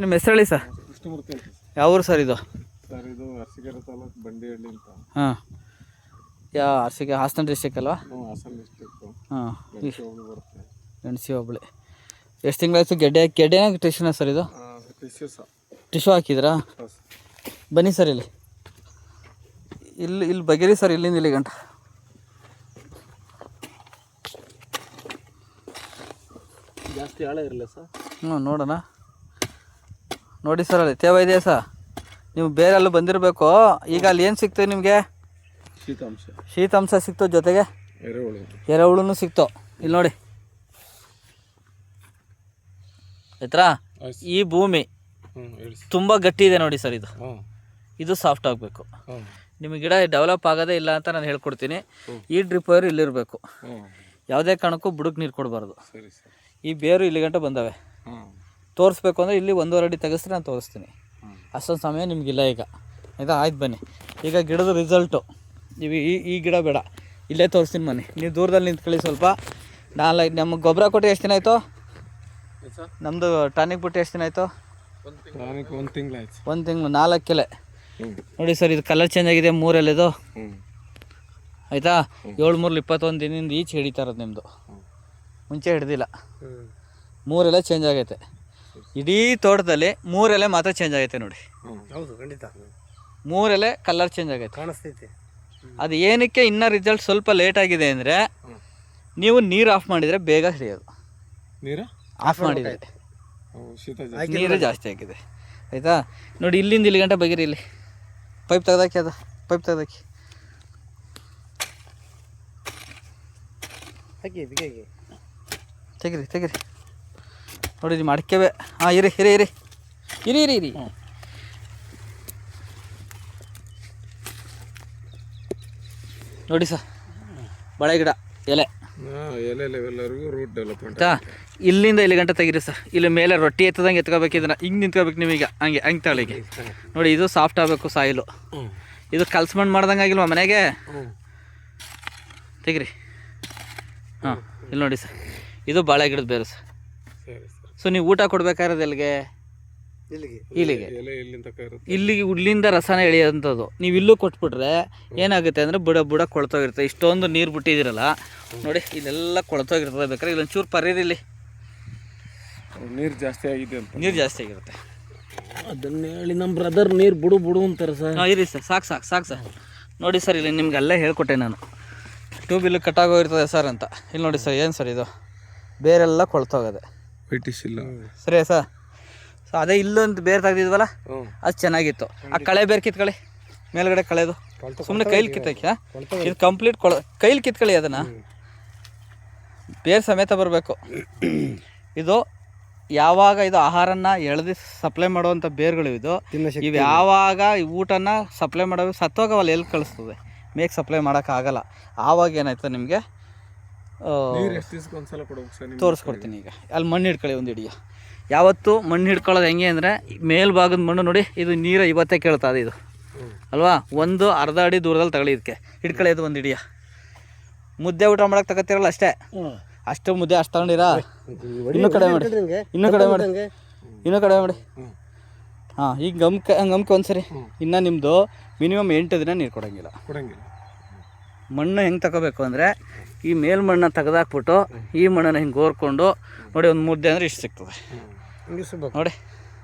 ನಿಮ್ಮ ಹೆಸರು ಹೇಳಿ ಸರ್. ಕೃಷ್ಣಮೂರ್ತಿ ಅಂತ ಯಾವ ಊರು ಸರ್ ಇದು? ಸರ್ ಇದು ಅರಸೀಕೆರೆ ತಾಲೂಕು ಬಂಡಿಹಳ್ಳಿ ಅಂತ. ಹಾಂ, ಅರಸೀಕೆರೆ ಹಾಸನ ಡಿಸ್ಟಿಕ್ ಅಲ್ವಾ? ಹಾಸನ ಡಿಸ್ಟ್ರಿಕ್ಟು. ಹಾಂ, ಬರುತ್ತೆ. ಎಣ್ಸಿ ಹೋಬಳಿ. ಎಷ್ಟು ತಿಂಗಳಾಯ್ತು ಗೆಡ್ಡೆನ ಟಿಶ್ಯೂನ ಸರ್ ಇದು? ಟಿಶ್ಯೂ ಹಾಕಿದ್ರಾ? ಬನ್ನಿ ಸರ್ ಇಲ್ಲಿ ಇಲ್ಲಿ ಬಗೆರಿ ಸರ್, ಇಲ್ಲಿಂದ ಇಲ್ಲಿ ಗಂಟ. ಜಾಸ್ತಿ ಆಳ ಇರಲಿಲ್ಲ ಸರ್. ನೋಡೋಣ. ನೋಡಿ ಸರ್, ಅಲ್ಲಿ ತೇವ ಇದೆಯಾ ಸರ್? ನೀವು ಬೇರೆ ಅಲ್ಲೂ ಬಂದಿರಬೇಕು. ಈಗ ಅಲ್ಲಿ ಏನು ಸಿಗ್ತದೆ ನಿಮಗೆ? ಶೀತಾಂಶ ಸಿಕ್ತು, ಜೊತೆಗೆ ಎರೆಹುಳು ಸಿಕ್ತು. ಇಲ್ಲಿ ನೋಡಿ ಆಯ್ತಾ? ಈ ಭೂಮಿ ತುಂಬ ಗಟ್ಟಿ ಇದೆ ನೋಡಿ ಸರ್. ಇದು ಸಾಫ್ಟ್ ಆಗಬೇಕು. ನಿಮಗೆ ಗಿಡ ಡೆವಲಪ್ ಆಗೋದೇ ಇಲ್ಲ ಅಂತ ನಾನು ಹೇಳ್ಕೊಡ್ತೀನಿ. ಈ ಡ್ರಿಪ್ ವೈರು ಇಲ್ಲಿರಬೇಕು. ಯಾವುದೇ ಕಾರಣಕ್ಕೂ ಬುಡಕ್ಕೆ ನೀರು ಕೊಡಬಾರ್ದು. ಈ ಬೇರು ಇಲ್ಲಿ ಗಂಟೆ ಬಂದವೆ. ತೋರಿಸ್ಬೇಕು ಅಂದರೆ ಇಲ್ಲಿ 1.5 ಅಡಿ ತೆಗೆಸ್ರೆ ನಾನು ತೋರಿಸ್ತೀನಿ. ಅಷ್ಟೊಂದು ಸಮಯ ನಿಮಗಿಲ್ಲ ಈಗ. ಆಯಿತಾ? ಆಯ್ತು ಬನ್ನಿ. ಈಗ ಗಿಡದ ರಿಸಲ್ಟು ನೀವು ಈ ಗಿಡ ಬೇಡ, ಇಲ್ಲೇ ತೋರಿಸ್ತೀನಿ ಬನ್ನಿ. ನೀವು ದೂರದಲ್ಲಿ ನಿಂತ್ಕೊಳ್ಳಿ ಸ್ವಲ್ಪ. ನಮಗೆ ಗೊಬ್ಬರ ಕೊಟ್ಟು ಎಷ್ಟು ದಿನ ಆಯಿತು? ನಮ್ಮದು ಟಾನಿಕ್ ಬಿಟ್ಟು ಎಷ್ಟು ದಿನ ಆಯಿತು? 1 ತಿಂಗಳಾಯ್ತು. 1 ತಿಂಗಳು, 4 ಎಲೆ. ನೋಡಿ ಸರ್, ಇದು ಕಲರ್ ಚೇಂಜ್ ಆಗಿದೆ. 3 ಎಲೆದು ಆಯಿತಾ? 7 3 21 ದಿನದಿಂದ ಈಚೆ ಹಿಡಿತಾ ಇರೋದು ನಿಮ್ಮದು. ಮುಂಚೆ ಹಿಡ್ದಿಲ್ಲ. 3 ಎಲೆ ಚೇಂಜ್ ಆಗೈತೆ. ಇಡೀ ತೋಟದಲ್ಲಿ 3 ಎಲೆ ಮಾತ್ರ ಚೇಂಜ್ ಆಗೈತೆ ನೋಡಿ. ಹೌದು, ಖಂಡಿತ 3 ಎಲೆ ಕಲರ್ ಚೇಂಜ್ ಆಗೈತೆ, ಕಾಣಿಸ್ತೈತೆ. ಅದು ಏನಕ್ಕೆ ಇನ್ನೂ ರಿಸಲ್ಟ್ ಸ್ವಲ್ಪ ಲೇಟ್ ಆಗಿದೆ ಅಂದರೆ, ನೀವು ನೀರು ಆಫ್ ಮಾಡಿದರೆ ಬೇಗ ಹಿಡಿಯೋದು. ನೀರು ಆಫ್ ಮಾಡಿದರೆ ನೀರು ಜಾಸ್ತಿ ಆಗಿದೆ. ಆಯಿತಾ? ನೋಡಿ, ಇಲ್ಲಿಂದ ಇಲ್ಲಿ ಗಂಟೆ ಬಗೆರಿ. ಇಲ್ಲಿ ಪೈಪ್ ತೆಗ್ದಾಕಿ, ಅದು ಪೈಪ್ ತೆಗ್ದಾಕಿ. ತೆಗಿರಿ ನೋಡಿ. ನಿಮ್ಮ ಅಡಿಕೆವೆ. ಹಾಂ, ಇರಿ. ನೋಡಿ ಸರ್, ಬಾಳೆ ಗಿಡ ಎಲೆ ಲೆವೆಲ್ವರೆಗೂ ರೂಟ್ ಡೆವಲಪ್ಮೆಂಟ್. ಇಲ್ಲಿಂದ ಇಲ್ಲಿ ಗಂಟೆ ತೆಗಿರಿ ಸರ್. ಇಲ್ಲಿ ಮೇಲೆ ರೊಟ್ಟಿ ಎತ್ತದಂಗೆ ಎತ್ಕೋಬೇಕು. ಇದನ್ನು ಹಿಂಗೆ ನಿಂತ್ಕೋಬೇಕು ನೀವೀಗ. ಹಂಗೆ ತಳಿಗೆ ನೋಡಿ. ಇದು ಸಾಫ್ಟ್ ಆಗಬೇಕು ಸಾಯಿಲು. ಇದು ಕಲ್ಸ್ಮಣ್ಣು ಮಾಡ್ದಂಗೆ ಆಗಿಲ್ವ ಮನೆಗೆ? ತೆಗಿರಿ. ಹಾಂ, ಇಲ್ಲಿ ನೋಡಿ ಸರ್, ಇದು ಬಾಳೆ ಗಿಡದ ಬೇರು ಸರ್. ಸೊ ನೀವು ಊಟ ಕೊಡ್ಬೇಕಾಗಿರೋದು ಎಲ್ಲಿಗೆ? ಇಲ್ಲಿಂದ ರಸನ ಎಳೆಯೋಂಥದ್ದು. ನೀವು ಇಲ್ಲೂ ಕೊಟ್ಬಿಟ್ರೆ ಏನಾಗುತ್ತೆ ಅಂದರೆ ಬುಡ ಕೊಳ್ತೋಗಿರುತ್ತೆ. ಇಷ್ಟೊಂದು ನೀರು ಬಿಟ್ಟಿದ್ದೀರಲ್ಲ ನೋಡಿ, ಇಲ್ಲೆಲ್ಲ ಕೊಳ್ತೋಗಿರ್ತದೆ. ಬೇಕಾದ್ರೆ ಇಲ್ಲೊಂಚೂರು ಪರೀರಿ. ಇಲ್ಲಿ ನೀರು ಜಾಸ್ತಿ ಆಗಿದೆ ಅಂತ. ನೀರು ಜಾಸ್ತಿ ಆಗಿರುತ್ತೆ. ಅದನ್ನ ಹೇಳಿ ನಮ್ಮ ಬ್ರದರ್ ನೀರು ಬಿಡು ಅಂತಾರೆ ಸರ್. ಹಾಂ, ಇರಿ ಸರ್, ಸಾಕು ಸರ್. ನೋಡಿ ಸರ್, ಇಲ್ಲಿ ನಿಮ್ಗೆಲ್ಲ ಹೇಳ್ಕೊಟ್ಟೆ ನಾನು. ಟ್ಯೂಬ್ ಕಟ್ಟಾಗೋಗಿರ್ತದೆ ಸರ್ ಅಂತ. ಇಲ್ಲಿ ನೋಡಿ ಸರ್, ಏನು ಸರ್ ಇದು? ಬೇರೆಲ್ಲ ಕೊಳ್ತೋಗದೆ. ವೈಟಿಶ್ ಇಲ್ಲ. ಸರಿ ಸರ್. ಸೊ ಅದೇ ಇಲ್ಲೊಂದು ಬೇರೆ ತೆಗ್ದಿದ್ವಲ್ಲ, ಅದು ಚೆನ್ನಾಗಿತ್ತು. ಆ ಕಳೆ ಬೇರೆ ಕಿತ್ಕೊಳ್ಳಿ, ಮೇಲ್ಗಡೆ ಕಳೆದು ಸುಮ್ಮನೆ ಕೈಲಿ ಕಿತ್ತಕ್ಕೆ. ಇದು ಕಂಪ್ಲೀಟ್ ಕೈಲಿ ಕಿತ್ಕೊಳ್ಳಿ. ಅದನ್ನು ಬೇರೆ ಸಮೇತ ಬರಬೇಕು. ಇದು ಯಾವಾಗ ಇದು ಆಹಾರನ ಎಳೆದು ಸಪ್ಲೈ ಮಾಡುವಂಥ ಬೇರುಗಳು ಇವು ಯಾವಾಗ ಊಟನ ಸಪ್ಲೈ ಮಾಡೋ ಸತ್ತೋಗವಲ್ಲ, ಎಲ್ಲಿ ಕಳಿಸ್ತದೆ? ಮೇಕ್ ಸಪ್ಲೈ ಮಾಡೋಕ್ಕಾಗಲ್ಲ. ಆವಾಗ ಏನಾಯ್ತು ನಿಮಗೆ ತೋರಿಸ್ಕೊಡ್ತೀನಿ. ಈಗ ಅಲ್ಲಿ ಮಣ್ಣು ಹಿಡ್ಕೊಳ್ಳಿ, ಒಂದು ಹಿಡಿಯ. ಯಾವತ್ತು ಮಣ್ಣು ಹಿಡ್ಕೊಳ್ಳೋದು ಹೆಂಗೆ ಅಂದರೆ, ಮೇಲ್ಭಾಗದ ಮಣ್ಣು ನೋಡಿ, ಇದು ನೀರು ಇವತ್ತೇ ಕೇಳ್ತದೆ ಇದು ಅಲ್ವಾ? 1.5 ಅಡಿ ದೂರದಲ್ಲಿ ತಗೊಳ್ಳಿ. ಇದಕ್ಕೆ ಹಿಡ್ಕೊಳ್ಳಿ, ಇದು ಒಂದು ಹಿಡಿಯ. ಮುದ್ದೆ ಊಟ ಮಾಡೋಕೆ ತಗೋತಿರಲ್ಲ ಅಷ್ಟು ಮುದ್ದೆ ಅಷ್ಟು ತಗೊಂಡಿರಾ? ಇನ್ನೂ ಕಡೆ ಮಾಡಿ. ಹಾಂ, ಈಗ ಗಮ್ಕೆ ಒಂದ್ಸರಿ. ಇನ್ನು ನಿಮ್ಮದು ಮಿನಿಮಮ್ 8 ದಿನ ನೀರು ಕೊಡೋಂಗಿಲ್ಲ. ಮಣ್ಣು ಹೆಂಗೆ ತಗೋಬೇಕು ಅಂದರೆ, ಈ ಮೇಲ್ಮಣ್ಣ ತೆಗೆದಾಕ್ಬಿಟ್ಟು ಈ ಮಣ್ಣನ್ನು ಹಿಂಗೆ ಗೋರ್ಕೊಂಡು ನೋಡಿ, ಒಂದು ಮುದ್ದೆ ಅಂದರೆ ಇಷ್ಟು ಸಿಗ್ತದೆ ನೋಡಿ.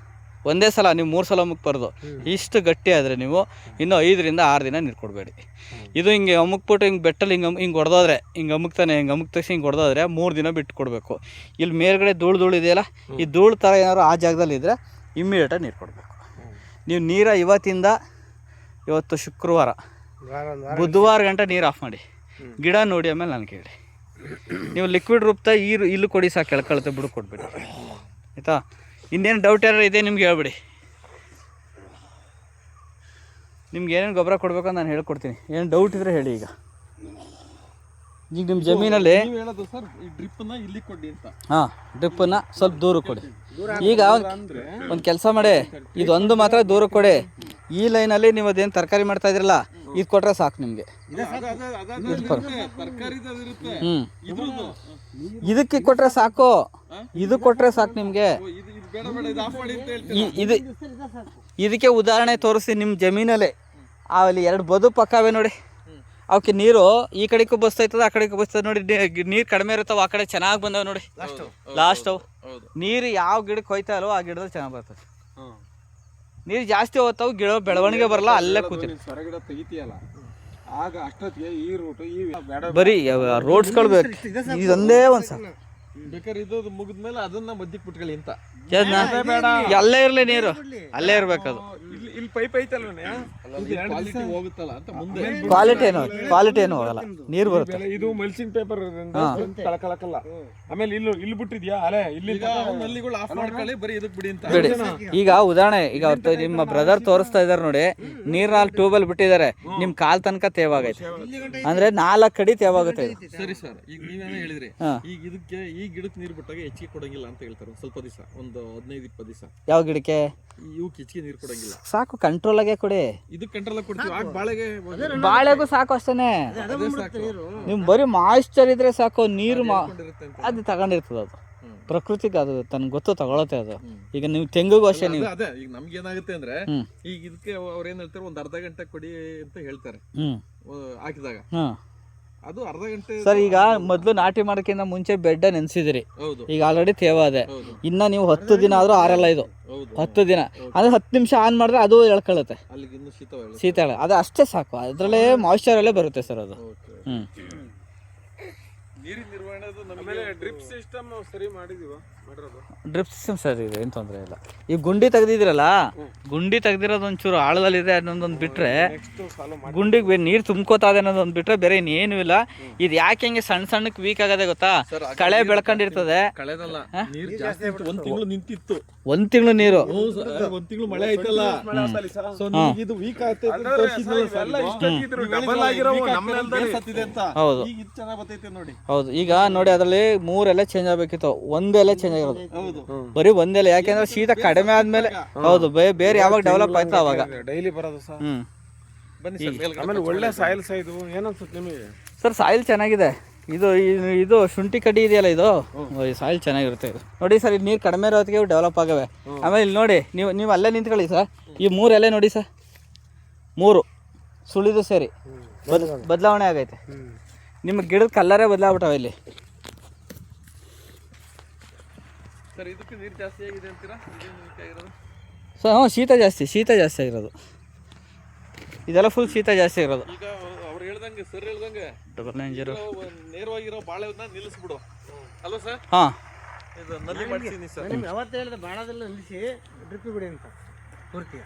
ಒಂದೇ ಸಲ ನೀವು 3 ಸಲ ಮುಕ್ಬಾರ್ದು. ಇಷ್ಟು ಗಟ್ಟಿ ಆದರೆ ನೀವು ಇನ್ನೂ 5 ರಿಂದ 6 ದಿನ ನೀರು ಕೊಡಬೇಡಿ. ಇದು ಹಿಂಗೆ ಅಮುಕ್ಬಿಟ್ಟು ಹಿಂಗೆ ಬೆಟ್ಟಲ್ಲಿ ಹಿಂಗೆ ಹೊಡೆದೋದ್ರೆ, ಹಿಂಗೆ ಅಮುಕ್ತಕ್ಷಣ ಹಿಂಗೆ ಹೊಡೆದೋದ್ರೆ 3 ದಿನ ಬಿಟ್ಟು ಕೊಡಬೇಕು. ಇಲ್ಲಿ ಮೇಲ್ಗಡೆ ಧೂಳು ಇದೆಯಲ್ಲ, ಈ ಧೂಳು ಥರ ಏನಾದ್ರು ಆ ಜಾಗದಲ್ಲಿ ಇದ್ದರೆ ಇಮ್ಮಿಡಿಯೇಟಾಗಿ ನೀರು ಕೊಡಬೇಕು. ನೀವು ಇವತ್ತು ಶುಕ್ರವಾರ, ಬುಧವಾರ ಗಂಟೆ ನೀರು ಆಫ್ ಮಾಡಿ. ಗಿಡ ನೋಡಿ ಆಮೇಲೆ ನಾನು ಕೇಳಿ. ನೀವು ಲಿಕ್ವಿಡ್ ರೂಪದ ಇಲ್ಲೂ ಕೊಡಿ ಸಾಕು, ಕೆಳ್ಕೊಳುತ್ತೆ, ಬಿಡು ಕೊಡ್ಬೇಡಿ. ಆಯಿತಾ? ಇನ್ನೇನು ಡೌಟ್ ಯಾರು ಇದೆ ನಿಮ್ಗೆ ಹೇಳ್ಬಿಡಿ. ನಿಮ್ಗೆ ಏನೇನು ಗೊಬ್ಬರ ಕೊಡಬೇಕು ಅಂತ ನಾನು ಹೇಳ್ಕೊಡ್ತೀನಿ. ಏನು ಡೌಟ್ ಇದ್ದರೆ ಹೇಳಿ. ಈಗ ನಿಮ್ಮ ಜಮೀನಲ್ಲಿ ಹಾಂ, ಡ್ರಿಪ್ಪನ್ನು ಸ್ವಲ್ಪ ದೂರ ಕೊಡಿ. ಈಗ ಒಂದು ಕೆಲಸ ಮಾಡಿ, ಇದೊಂದು ಮಾತ್ರ ದೂರ ಕೊಡಿ. ಈ ಲೈನಲ್ಲಿ ನೀವು ಅದೇನು ತರಕಾರಿ ಮಾಡ್ತಾ ಇದ್ರಲ್ಲ, ಇದು ಕೊಟ್ಟರೆ ಸಾಕು ನಿಮಗೆ. ಇದಕ್ಕೆ ಕೊಟ್ಟರೆ ಸಾಕು, ಇದು ಕೊಟ್ಟರೆ ಸಾಕು ನಿಮಗೆ. ಇದು ಇದಕ್ಕೆ ಉದಾಹರಣೆ ತೋರಿಸಿ ನಿಮ್ಮ ಜಮೀನಲ್ಲೇ ಅಲ್ಲಿ 2 ಬದು ಪಕ್ಕವೇ ನೋಡಿ, ಅವಕ್ಕೆ ನೀರು ಈ ಕಡೆಗೂ ಬಸ್ತೈತದ ಆ ಕಡೆಗೂ ಬಸ್ತದೆ ನೋಡಿ. ನೀರು ಕಡಿಮೆ ಇರ್ತಾವ, ಆ ಕಡೆ ಚೆನ್ನಾಗಿ ಬಂದವ ನೋಡಿ. ಲಾಸ್ಟ್ ನೀರು ಯಾವ ಗಿಡಕ್ಕೆ ಹೋಯ್ತಾ ಇಲ್ವೋ ಆ ಗಿಡದಲ್ಲಿ ಚೆನ್ನಾಗಿ ಬರ್ತದೆ. ನೀರು ಜಾಸ್ತಿ ಹೋಗ್ತಾವ, ಗಿಡ ಬೆಳವಣಿಗೆ ಬರಲ್ಲ, ಅಲ್ಲೇ ಕೂತಿರಿ. ಬರೀ ರೋಡ್ಸ್ಗಳು ಬೇಕು, ಇದೊಂದೇ ಒಂದು ಸರ್. ಬೇಕಾದ್ರೆ ಇದು ಮುಗಿದ್ಮೇಲೆ ಅದನ್ನ ಮಧ್ಯಕ್ಕೆ ಬಿಟ್ಕೊಳ್ಳಿ ಅಂತ. ಅಲ್ಲೇ ಇರ್ಲಿ ನೀರು, ಅಲ್ಲೇ ಇರ್ಬೇಕದು. ಇಲ್ಲಿ ಪೈಪ್ ಐತಲ್ವೇ ಹೋಗುತ್ತಲ್ಲ ಅಂತ ಮುಂದೆ ಕ್ವಾಲಿಟಿ ಏನು ಹೋಗಲ್ಲ, ನೀರು ಬರುತ್ತೆ. ಇದು ಮಲ್ಚಿಂಗ್ ಪೇಪರ್ ಕಳಕಲ್ಲ. ಆಮೇಲೆ ಇಲ್ಲಿ ಬಿಟ್ಟಿದ್ಯಾ ಅಲೆ ಇಲ್ಲಿ ನಲ್ಲಿಗಳು ಆಫ್ ಮಾಡ್ಕೊಳ್ಳಿ, ಬರೀ ಇದಕ್ಕೆ ಬಿಡಿ ಅಂತ ಬಿಡಿ. ಈಗ ಉದಾಹರಣೆ, ಈಗ ಅವ್ರು ನಿಮ್ಮ ಬ್ರದರ್ ತೋರಿಸ್ತಾ ಇದಾರೆ ನೋಡಿ, ನೀರ್ನಲ್ಲಿ ಟ್ಯೂಬಲ್ಲಿ ಬಿಟ್ಟಿದ್ದಾರೆ, ನಿಮ್ ಕಾಲ್ ತನಕ ತೇವಾಗೈತೆ ಅಂದ್ರೆ 4 ಅಡಿ ತೇವಾಗುತ್ತೆ. ಸರಿ ಸರ್, ಈಗ ನೀವೇನೋ ಹೇಳಿದ್ರಿ, ಈಗ ಇದಕ್ಕೆ ಈ ಗಿಡಕ್ಕೆ ನೀರು ಬಿಟ್ಟಾಗ ಹೆಚ್ಚಿಗೆ ಕೊಡಂಗಿಲ್ಲ ಅಂತ ಹೇಳ್ತಾರೆ. ಸ್ವಲ್ಪ ದಿವಸ, ಒಂದು 15-20 ದಿವಸ. ಯಾವ ಗಿಡಕ್ಕೆ? ಇವಕ್ಕೆ ಹೆಚ್ಚಿಗೆ ನೀರು ಕೊಡಂಗಿಲ್ಲ, ಸಾಕು ಕಂಟ್ರೋಲ್ ಆಗಿ ಕೊಡಿ. ಇದು ಕಂಟ್ರೋಲ್ ಆಗಿ ಕೊಡ್ತೀವಿ. ಆಗ ಬಾಳೆಗೂ ಸಾಕು ಅಷ್ಟೇನೆ. ನಿಮ್ ಬರೀ ಮಾಯಿಶ್ಚರ್ ಇದ್ರೆ ಸಾಕು, ನೀರು ಅದು ತಗೊಂಡಿರ್ತದೆ, ಅದು ಪ್ರಕೃತಿಗೆ ಅದು ತನಗೆ ಗೊತ್ತು, ತಗೊಳತ್ತೆ ಅದು. ಈಗ ನೀವು ತೆಂಗಿಗೂ ಅಷ್ಟೇ. ನೀವು ಅದೇ ಈಗ ನಮ್ಗೆ ಏನಾಗುತ್ತೆ ಅಂದ್ರೆ, ಈಗ ಇದಕ್ಕೆ ಅವ್ರು ಏನ್ ಹೇಳ್ತಾರೆ, ಒಂದ್ ಅರ್ಧ ಗಂಟೆ ಕೊಡಿ ಅಂತ ಹೇಳ್ತಾರೆ ಹಾಕಿದಾಗ. ಅದು ಅರ್ಧ ಗಂಟೆ ಸರ್. ಈಗ ಮೊದ್ಲು ನಾಟಿ ಮಾಡೋಕ್ಕಿಂತ ಮುಂಚೆ ಬೆಡ್ಡ ನೆನ್ಸಿದಿರಿ, ಈಗ ಆಲ್ರೆಡಿ ತೇವ ಅದೆ. ಇನ್ನ ನೀವು 10 ದಿನ ಆದ್ರೂ ಆರಲ್ಲ ಇದು. 10 ದಿನ ಅಂದ್ರೆ 10 ನಿಮಿಷ ಆನ್ ಮಾಡಿದ್ರೆ ಅದು ಎಳ್ಕೊಳ್ಳುತ್ತೆ, ಶೀತ ಅದು ಅಷ್ಟೇ ಸಾಕು. ಅದ್ರಲ್ಲೇ ಮಾಯಿಶ್ಚರ್ ಅಲ್ಲೇ ಬರುತ್ತೆ ಸರ್ ಅದು. ನೀರಿನ ನಿರ್ವಹಣೆ ನಮಗೆ ಡ್ರಿಪ್ ಸಿಸ್ಟಮ್ ಸರಿ ಮಾಡಿದೀವ. ಡ್ರಿಪ್ ಸಿಸ್ಟಮ್ ಸರಿ ಇದೆ, ಏನು ತೊಂದರೆ ಇಲ್ಲ. ಈ ಗುಂಡಿ ತೆಗ್ದಿದ್ರಲ್ಲ, ಗುಂಡಿ ತೆಗ್ದಿರೋದು ಒಂಚೂರು ಆಳದಲ್ಲಿದೆ ಅನ್ನೋದೊಂದು ಬಿಟ್ರೆ, ಗುಂಡಿಗೆ ನೀರು ತುಂಬ್ಕೋತಾದೆ ಅನ್ನೋದೊಂದು ಬಿಟ್ರೆ ಬೇರೆ ಇನ್ನೇನು ಇಲ್ಲ. ಇದು ಯಾಕೆ ಹೆಂಗೆ ಸಣ್ಣ ಸಣ್ಣಕ್ಕೆ ವೀಕ್ ಆಗದೆ ಗೊತ್ತಾ? ಕಳೆ ಬೆಳ್ಕೊಂಡಿರ್ತದೆ. ಕಳೆದಲ್ಲ, ನೀರು ಜಾಸ್ತಿ 1 ತಿಂಗಳು ನಿಂತಿತ್ತು. 1 ತಿಂಗಳು ನೀರು, 1 ತಿಂಗಳು ಮಳೆ ಆಯ್ತಲ್ಲ, ಇದು ವೀಕ್ ಆಗ್ತದೆ. ಹೌದು ಹೌದು. ಈಗ ನೋಡಿ, ಅದರಲ್ಲಿ 3 ಎಲೆ ಚೇಂಜ್ ಆಗ್ಬೇಕಿತ್ತು, 1 ಎಲೆ ಚೇಂಜ್ ಆಗಿರೋದು. ಬರೀ 1 ಎಲೆ. ಯಾಕೆಂದ್ರೆ ಶೀತ ಕಡಿಮೆ ಆದ್ಮೇಲೆ, ಹೌದು, ಬೇರೆ ಯಾವಾಗ ಡೆವಲಪ್ ಆಯ್ತು ಅವಾಗ ಡೈಲಿ ಬರೋದು ಸರ್. ಆಮೇಲೆ ಒಳ್ಳೆ ಸಾಯಿಲ್ ಇದು ಏನನ್ಸುತ್ತೆ ನಿಮಗೆ ಸರ್? ಸಾಯಿಲ್ ಚೆನ್ನಾಗಿದೆ. ಇದು ಶುಂಠಿ ಕಡ್ಡಿ ಇದೆಯಲ್ಲ, ಇದು ಸಾಯಿಲ್ ಚೆನ್ನಾಗಿರುತ್ತೆ ಇದು. ನೋಡಿ ಸರ್, ಇದು ನೀರು ಕಡಿಮೆ ಇರೋದಕ್ಕೆ ಡೆವಲಪ್ ಆಗವೆ. ಆಮೇಲೆ ಇಲ್ಲಿ ನೋಡಿ, ನೀವು ಅಲ್ಲೇ ನಿಂತ್ಕೊಳ್ಳಿ ಸರ್. ಈ 3 ಎಲೆ ನೋಡಿ ಸರ್, 3 ಸುಳಿದು ಸೇರಿ ಬದಲಾವಣೆ ಆಗೈತೆ. ನಿಮ್ಮ ಗಿಡದ ಕಲ್ಲರೇ ಬದಲಾಗ್ಬಿಟ್ಟವೆ ಇಲ್ಲಿ ಸರ್. ಇದಕ್ಕೆ ನೀರು ಜಾಸ್ತಿ ಆಗಿದೆ ಅಂತೀರಾ? ಸರ್ ಹ್ಞೂ, ಶೀತ ಜಾಸ್ತಿ ಆಗಿರೋದು. ಇದೆಲ್ಲ ಫುಲ್ ಶೀತ ಜಾಸ್ತಿ ಇರೋದು. ಈಗ ಅವ್ರು ಹೇಳ್ದಂಗೆ, ಸರ್ ಹೇಳ್ದಂಗೆ 990 ನೇರವಾಗಿರೋ ಬಾಳೆನ ನಿಲ್ಲಿಸ್ಬಿಡು ಅಲ್ವಾ ಸರ್? ಹಾಂ, ಇದು ನಲ್ಲಿ ಮಾಡ್ತೀನಿ ಸರ್. ಯಾವತ್ತು ಹೇಳಿದೆ ಬಾಳದೆಲ್ಲ ನಿಲ್ಲಿಸಿ ಡ್ರಿಪ್ ಬಿಡಿ ಅಂತ ಪೂರ್ತಿ.